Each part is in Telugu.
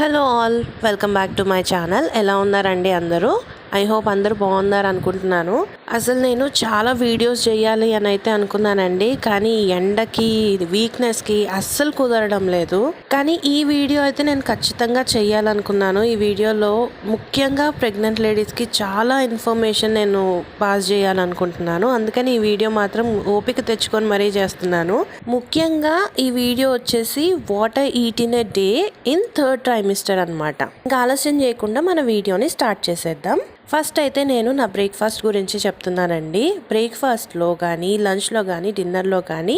Hello all, welcome back to my channel. ఎలా ఉన్నారండి అందరూ? ఐ హోప్ అందరూ బాగున్నారు అనుకుంటున్నాను. అసలు నేను చాలా వీడియోస్ చేయాలి అని అయితే అనుకున్నానండి, కానీ ఎండకి వీక్నెస్కి అస్సలు కుదరడం లేదు. కానీ ఈ వీడియో అయితే నేను ఖచ్చితంగా చేయాలనుకున్నాను. ఈ వీడియోలో ముఖ్యంగా ప్రెగ్నెంట్ లేడీస్కి చాలా ఇన్ఫర్మేషన్ నేను పాస్ చేయాలనుకుంటున్నాను. అందుకని ఈ వీడియో మాత్రం ఓపిక తెచ్చుకొని మరీ చేస్తున్నాను. ముఖ్యంగా ఈ వీడియో వచ్చేసి what I eat in a day in third trimester అనమాట. ఇంకా ఆలస్యం చేయకుండా మన వీడియోని స్టార్ట్ చేసేద్దాం. ఫస్ట్ అయితే నేను నా బ్రేక్ఫాస్ట్ గురించి చెప్తున్నానండి. బ్రేక్ఫాస్ట్లో కానీ, లంచ్లో కానీ, డిన్నర్లో కానీ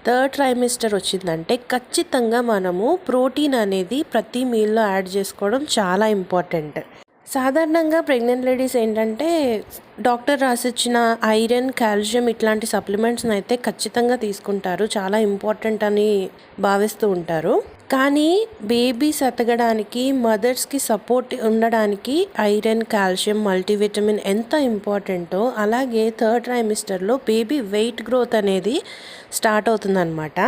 థర్డ్ ట్రైమిస్టర్ వచ్చిందంటే ఖచ్చితంగా మనము ప్రోటీన్ అనేది ప్రతి మీల్లో యాడ్ చేసుకోవడం చాలా ఇంపార్టెంట్. సాధారణంగా ప్రెగ్నెంట్ లేడీస్ ఏంటంటే డాక్టర్ రాసిచ్చిన ఐరన్, కాల్షియం ఇట్లాంటి సప్లిమెంట్స్ని అయితే ఖచ్చితంగా తీసుకుంటారు, చాలా ఇంపార్టెంట్ అని భావిస్తూ ఉంటారు. కానీ బేబీస్ ఎదగడానికి, మదర్స్కి సపోర్ట్ ఉండడానికి ఐరన్, కాల్షియం, మల్టీవిటమిన్ ఎంత ఇంపార్టెంటో అలాగే థర్డ్ ట్రైమిస్టర్లో బేబీ వెయిట్ గ్రోత్ అనేది స్టార్ట్ అవుతుందన్నమాట.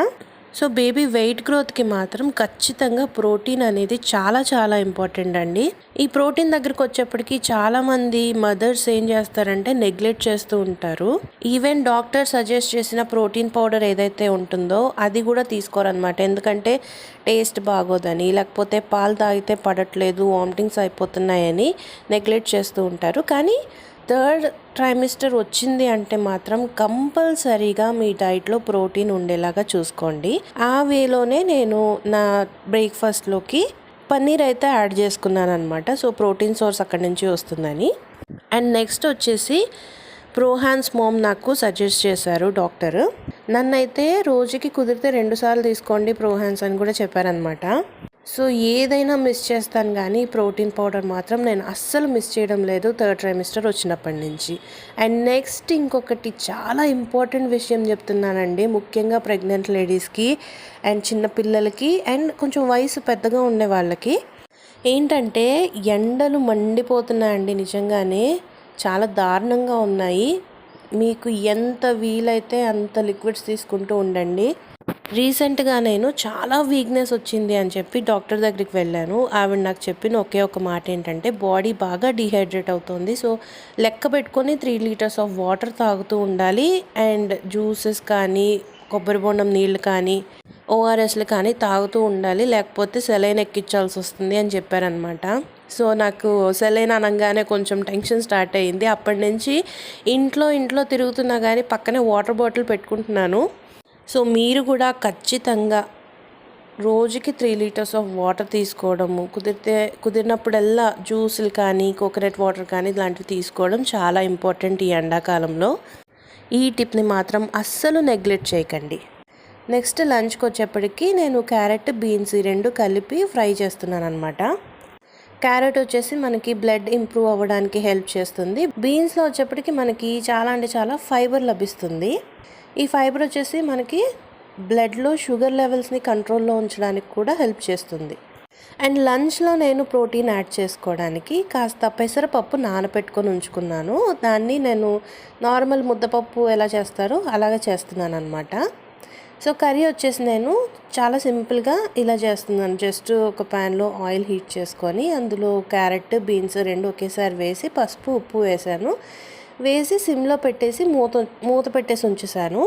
సో బేబీ వెయిట్ గ్రోత్కి మాత్రం ఖచ్చితంగా ప్రోటీన్ అనేది చాలా చాలా ఇంపార్టెంట్ అండి. ఈ ప్రోటీన్ దగ్గరకు వచ్చేప్పటికి చాలామంది మదర్స్ ఏం చేస్తారంటే నెగ్లెక్ట్ చేస్తూ ఉంటారు. ఈవెన్ డాక్టర్ సజెస్ట్ చేసిన ప్రోటీన్ పౌడర్ ఏదైతే ఉంటుందో అది కూడా తీసుకోరనమాట. ఎందుకంటే టేస్ట్ బాగోదని, లేకపోతే పాలు తాగితే పడట్లేదు, వామిటింగ్స్ అయిపోతున్నాయని నెగ్లెక్ట్ చేస్తూ ఉంటారు. కానీ థర్డ్ ట్రైమిస్టర్ వచ్చింది అంటే మాత్రం కంపల్సరీగా మీ డైట్లో ప్రోటీన్ ఉండేలాగా చూసుకోండి. ఆ వేలోనే నేను నా బ్రేక్ఫాస్ట్లోకి పన్నీర్ అయితే యాడ్ చేసుకున్నాను అనమాట. సో ప్రోటీన్ సోర్స్ అక్కడి నుంచి వస్తుందని. అండ్ నెక్స్ట్ వచ్చేసి ప్రోహాన్స్ మోమ్ నాకు సజెస్ట్ చేశారు డాక్టర్. నన్నైతే రోజుకి కుదిరితే 2 సార్లు తీసుకోండి ప్రోహాన్స్ అని కూడా చెప్పారనమాట. సో ఏదైనా మిస్ చేస్తాను, కానీ ప్రోటీన్ పౌడర్ మాత్రం నేను అస్సలు మిస్ చేయడం లేదు థర్డ్ ట్రైమిస్టర్ వచ్చినప్పటి నుంచి. అండ్ నెక్స్ట్ ఇంకొకటి చాలా ఇంపార్టెంట్ విషయం చెప్తున్నానండి, ముఖ్యంగా ప్రెగ్నెంట్ లేడీస్కి అండ్ చిన్నపిల్లలకి అండ్ కొంచెం వయసు పెద్దగా ఉండే వాళ్ళకి. ఏంటంటే ఎండలు మండిపోతున్నాయండి, నిజంగానే చాలా దారుణంగా ఉన్నాయి. మీకు ఎంత వీలైతే అంత లిక్విడ్స్ తీసుకుంటూ ఉండండి. రీసెంట్గా నేను చాలా వీక్నెస్ వచ్చింది అని చెప్పి డాక్టర్ దగ్గరికి వెళ్ళాను. ఆవిడ నాకు చెప్పిన ఒకే ఒక మాట ఏంటంటే బాడీ బాగా డీహైడ్రేట్ అవుతుంది, సో లెక్క పెట్టుకొని 3 లీటర్స్ ఆఫ్ వాటర్ తాగుతూ ఉండాలి. అండ్ జ్యూసెస్ కానీ, కొబ్బరి బొండం నీళ్ళు కానీ, ఓఆర్ఎస్లు కానీ తాగుతూ ఉండాలి, లేకపోతే సెలైన్ ఎక్కించాల్సి వస్తుంది అని చెప్పారనమాట. సో నాకు సెలైన్ అనగానే కొంచెం టెన్షన్ స్టార్ట్ అయ్యింది. అప్పటి నుంచి ఇంట్లో తిరుగుతున్నా కానీ పక్కనే వాటర్ బాటిల్ పెట్టుకుంటున్నాను. సో మీరు కూడా ఖచ్చితంగా రోజుకి 3 లీటర్స్ ఆఫ్ వాటర్ తీసుకోవడము, కుదిరినప్పుడల్లా జ్యూసులు కానీ, కోకోనట్ వాటర్ కానీ ఇలాంటివి తీసుకోవడం చాలా ఇంపార్టెంట్ ఈ ఎండాకాలంలో. ఈ టిప్ని మాత్రం అస్సలు నెగ్లెక్ట్ చేయకండి. నెక్స్ట్ లంచ్కి వచ్చేప్పటికి నేను క్యారెట్, బీన్స్ 2 కలిపి ఫ్రై చేస్తున్నాను అనమాట. క్యారెట్ వచ్చేసి మనకి బ్లడ్ ఇంప్రూవ్ అవ్వడానికి హెల్ప్ చేస్తుంది. బీన్స్లో వచ్చేప్పటికి మనకి చాలా అంటే చాలా ఫైబర్ లభిస్తుంది. ఈ ఫైబర్ వచ్చేసి మనకి బ్లడ్లో షుగర్ లెవెల్స్ని కంట్రోల్లో ఉంచడానికి కూడా హెల్ప్ చేస్తుంది. అండ్ లంచ్లో నేను ప్రోటీన్ యాడ్ చేసుకోవడానికి కాస్త పెసరపప్పు నానబెట్టుకొని ఉంచుకున్నాను. దాన్ని నేను నార్మల్ ముద్దపప్పు ఎలా చేస్తారో అలాగే చేస్తున్నాను అనమాట. సో కర్రీ వచ్చేసి నేను చాలా సింపుల్గా ఇలా చేస్తున్నాను. జస్ట్ ఒక ప్యాన్లో ఆయిల్ హీట్ చేసుకొని అందులో క్యారెట్, బీన్స్ 2 ఒకేసారి వేసి పసుపు, ఉప్పు వేసాను. వేసి సిమ్లో పెట్టేసి మూత పెట్టేసి ఉంచేసాను.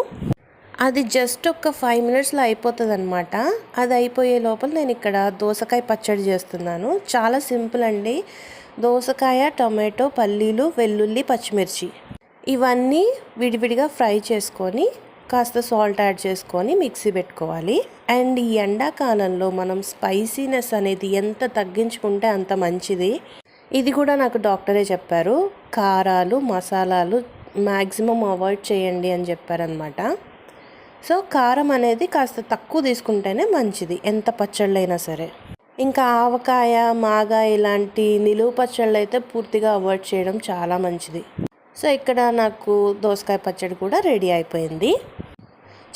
అది జస్ట్ ఒక 5 మినిట్స్లో అయిపోతుంది అనమాట. అది అయిపోయే లోపల నేను ఇక్కడ దోసకాయ పచ్చడి చేస్తున్నాను. చాలా సింపుల్ అండి. దోసకాయ, టొమాటో, పల్లీలు, వెల్లుల్లి, పచ్చిమిర్చి ఇవన్నీ విడివిడిగా ఫ్రై చేసుకొని కాస్త సాల్ట్ యాడ్ చేసుకొని మిక్సీ పెట్టుకోవాలి. అండ్ ఈ ఎండాకాలంలో మనం స్పైసీనెస్ అనేది ఎంత తగ్గించుకుంటే అంత మంచిది. ఇది కూడా నాకు డాక్టరే చెప్పారు. కారాలు, మసాలాలు మ్యాక్సిమం అవాయిడ్ చేయండి అని చెప్పారనమాట. సో కారం అనేది కాస్త తక్కువ తీసుకుంటేనే మంచిది ఎంత పచ్చళ్ళైనా సరే. ఇంకా ఆవకాయ, మాగాయ ఇలాంటి నిలువ పచ్చళ్ళు అయితే పూర్తిగా అవాయిడ్ చేయడం చాలా మంచిది. సో ఇక్కడ నాకు దోసకాయ పచ్చడి కూడా రెడీ అయిపోయింది.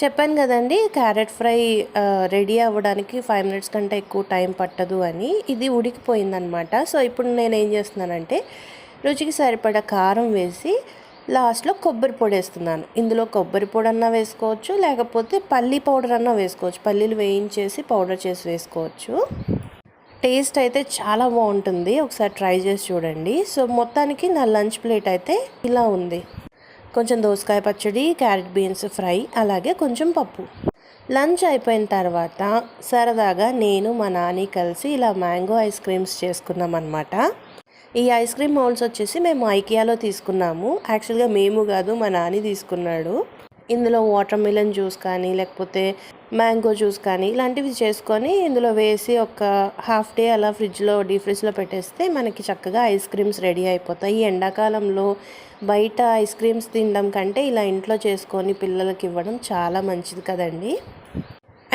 చెప్పాను కదండి, క్యారెట్ ఫ్రై రెడీ అవ్వడానికి 5 మినిట్స్ కంటే ఎక్కువ టైం పట్టదు అని. ఇది ఉడికిపోయిందనమాట. సో ఇప్పుడు నేను ఏం చేస్తున్నానంటే రుచికి సరిపడా కారం వేసి లాస్ట్లో కొబ్బరి పొడి వేస్తున్నాను. ఇందులో కొబ్బరి పొడి అన్నా వేసుకోవచ్చు, లేకపోతే పల్లీ పౌడర్ అన్నా వేసుకోవచ్చు. పల్లీలు వేయించేసి పౌడర్ చేసి వేసుకోవచ్చు. టేస్ట్ అయితే చాలా బాగుంటుంది, ఒకసారి ట్రై చేసి చూడండి. సో మొత్తానికి నా లంచ్ ప్లేట్ అయితే ఇలా ఉంది. కొంచెం దోసకాయ పచ్చడి, క్యారెట్ బీన్స్ ఫ్రై, అలాగే కొంచెం పప్పు. లంచ్ అయిపోయిన తర్వాత సరదాగా నేను మా నాని కలిసి ఇలా మ్యాంగో ఐస్ క్రీమ్స్ చేసుకున్నాం అనమాట. ఈ ఐస్ క్రీమ్ మౌల్డ్స్ వచ్చేసి మేము ఐకియాలో తీసుకున్నాము. యాక్చువల్గా మేము కాదు, మా నాని తీసుకున్నాడు. ఇందులో వాటర్ మిలన్ జ్యూస్ కానీ లేకపోతే మ్యాంగో జ్యూస్ కానీ ఇలాంటివి చేసుకొని ఇందులో వేసి ఒక హాఫ్ డే అలా డీప్ ఫ్రిడ్జ్లో పెట్టేస్తే మనకి చక్కగా ఐస్ క్రీమ్స్ రెడీ అయిపోతాయి. ఈ ఎండాకాలంలో బయట ఐస్ క్రీమ్స్ తినడం కంటే ఇలా ఇంట్లో చేసుకొని పిల్లలకి ఇవ్వడం చాలా మంచిది కదండి.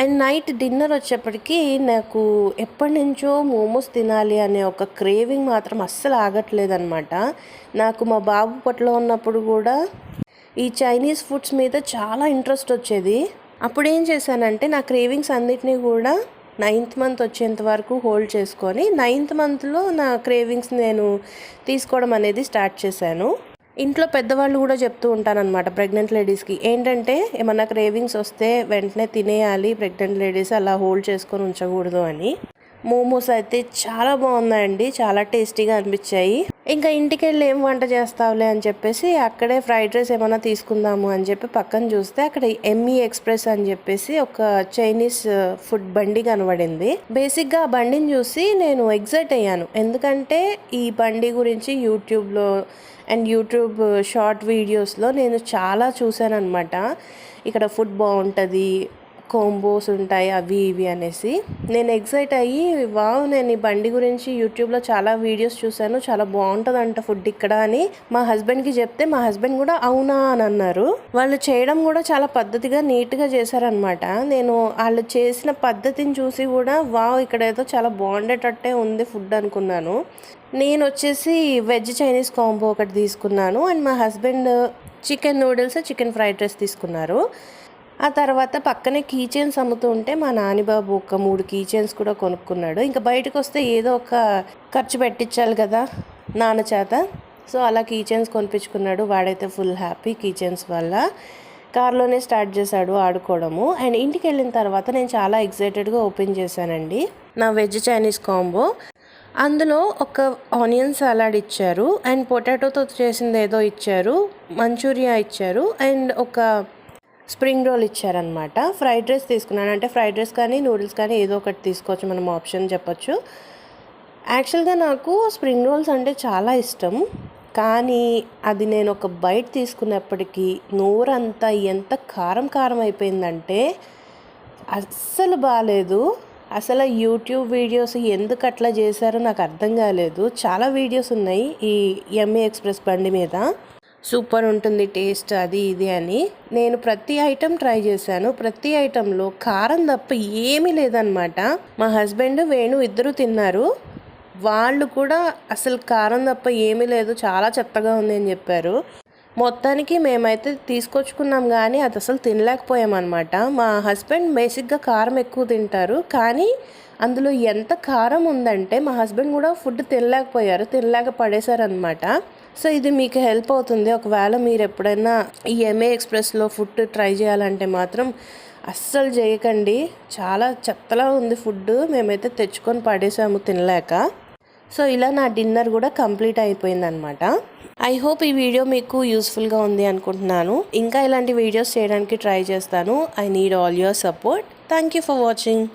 అండ్ నైట్ డిన్నర్ వచ్చేప్పటికి నాకు ఎప్పటి నుంచో మోమోస్ తినాలి అనే ఒక క్రేవింగ్ మాత్రం అస్సలు ఆగట్లేదన్నమాట. నాకు మా బాబు పొట్టలో ఉన్నప్పుడు కూడా ఈ చైనీస్ ఫుడ్స్ మీద చాలా ఇంట్రెస్ట్ వచ్చేది. అప్పుడు ఏం చేశానంటే నా క్రేవింగ్స్ అన్నిటినీ కూడా 9th మంత్ వచ్చేంత వరకు హోల్డ్ చేసుకొని 9th మంత్లో నా క్రేవింగ్స్ నేను తీసుకోవడం అనేది స్టార్ట్ చేశాను. ఇంట్లో పెద్దవాళ్ళు కూడా చెప్తూ ఉంటానన్నమాట ప్రెగ్నెంట్ లేడీస్కి, ఏంటంటే ఏమన్నా క్రేవింగ్స్ వస్తే వెంటనే తినేయాలి, ప్రెగ్నెంట్ లేడీస్ అలా హోల్డ్ చేసుకొని ఉంచకూడదు అని. మోమోస్ అయితే చాలా బాగున్నాయండి, చాలా టేస్టీగా అనిపించాయి. ఇంకా ఇంటికి వెళ్ళి ఏం వంట చేస్తావులే అని చెప్పేసి అక్కడే ఫ్రైడ్ రైస్ ఏమైనా తీసుకుందాము అని చెప్పి పక్కన చూస్తే అక్కడ ఎమ్మీ ఎక్స్ప్రెస్ అని చెప్పేసి ఒక చైనీస్ ఫుడ్ బండి కనబడింది. బేసిక్గా ఆ బండిని చూసి నేను ఎగ్జైట్ అయ్యాను, ఎందుకంటే ఈ బండి గురించి యూట్యూబ్లో అండ్ యూట్యూబ్ షార్ట్ వీడియోస్లో నేను చాలా చూశాను అనమాట. ఇక్కడ ఫుడ్ బాగుంటుంది, కోంబోస్ ఉంటాయి అవి ఇవి అనేసి నేను ఎగ్జైట్ అయ్యి వావ్, నేను ఈ బండి గురించి యూట్యూబ్లో చాలా వీడియోస్ చూశాను, చాలా బాగుంటుందంట ఫుడ్ ఇక్కడ అని మా హస్బెండ్కి చెప్తే మా హస్బెండ్ కూడా అవునా అని అన్నారు. వాళ్ళు చేయడం కూడా చాలా పద్ధతిగా నీట్గా చేశారనమాట. నేను వాళ్ళు చేసిన పద్ధతిని చూసి కూడా వావ్, ఇక్కడ ఏదో చాలా బాగుండేటట్టే ఉంది ఫుడ్ అనుకున్నాను. నేను వచ్చేసి వెజ్ చైనీస్ కాంబో ఒకటి తీసుకున్నాను అండ్ మా husband chicken noodles, chicken fried rice తీసుకున్నారు. ఆ తర్వాత పక్కనే కీ చైన్స్ అమ్ముతూ ఉంటే మా నానిబాబు ఒక 3 కీ చైన్స్ కూడా కొనుక్కున్నాడు. ఇంకా బయటకు వస్తే ఏదో ఒక ఖర్చు పెట్టించాలి కదా నాన్న చేత. సో అలా కీ చైన్స్ కొనిపించుకున్నాడు. వాడైతే ఫుల్ హ్యాపీ కీ చైన్స్ వల్ల. కార్లోనే స్టార్ట్ చేశాడు ఆడుకోవడము. అండ్ ఇంటికి వెళ్ళిన తర్వాత నేను చాలా ఎక్సైటెడ్గా ఓపెన్ చేశానండి నా వెజ్ చైనీస్ కాంబో. అందులో ఒక ఆనియన్ సలాడ్ ఇచ్చారు అండ్ పొటాటోతో చేసింది ఏదో ఇచ్చారు, మంచూరియా ఇచ్చారు అండ్ ఒక స్ప్రింగ్ రోల్ ఇచ్చారనమాట. ఫ్రైడ్ రైస్ తీసుకున్నాను, అంటే ఫ్రైడ్ రైస్ కానీ నూడిల్స్ కానీ ఏదో ఒకటి తీసుకోవచ్చు, మనం ఆప్షన్ చెప్పొచ్చు. యాక్చువల్గా నాకు స్ప్రింగ్ రోల్స్ అంటే చాలా ఇష్టం, కానీ అది నేను ఒక బైట్ తీసుకున్నప్పటికీ నోరంతా ఎంత కారం కారం అయిపోయిందంటే అస్సలు బాగాలేదు. అసలు యూట్యూబ్ వీడియోస్ ఎందుకు అట్లా చేశారో నాకు అర్థం కాలేదు. చాలా వీడియోస్ ఉన్నాయి ఈ ఎమ్మీ ఎక్స్ప్రెస్ బండి మీద, సూపర్ ఉంటుంది టేస్ట్ అది ఇది అని. నేను ప్రతి ఐటెం ట్రై చేశాను, ప్రతి ఐటెంలో కారం తప్ప ఏమీ లేదనమాట. మా హస్బెండ్ వేణు ఇద్దరు తిన్నారు, వాళ్ళు కూడా అసలు కారం తప్ప ఏమీ లేదు, చాలా చెత్తగా ఉంది అని చెప్పారు. మొత్తానికి మేమైతే తీసుకొచ్చుకున్నాం కానీ అది అసలు తినలేకపోయామన్నమాట. మా హస్బెండ్ బేసిక్గా కారం ఎక్కువ తింటారు, కానీ అందులో ఎంత కారం ఉందంటే మా హస్బెండ్ కూడా ఫుడ్ తినలేక పడేశారనమాట. సో ఇది మీకు హెల్ప్ అవుతుంది. ఒకవేళ మీరు ఎప్పుడైనా ఈ ఎంఏ ఎక్స్ప్రెస్లో ఫుడ్ ట్రై చేయాలంటే మాత్రం అస్సలు చేయకండి, చాలా చెత్తలా ఉంది ఫుడ్. మేమైతే తెచ్చుకొని పడేసాము తినలేక. సో ఇలా నా డిన్నర్ కూడా కంప్లీట్ అయిపోయిందనమాట. ఐ హోప్ ఈ వీడియో మీకు యూస్ఫుల్గా ఉంది అనుకుంటున్నాను. ఇంకా ఇలాంటి వీడియోస్ చేయడానికి ట్రై చేస్తాను. I need all your support. Thank you for watching.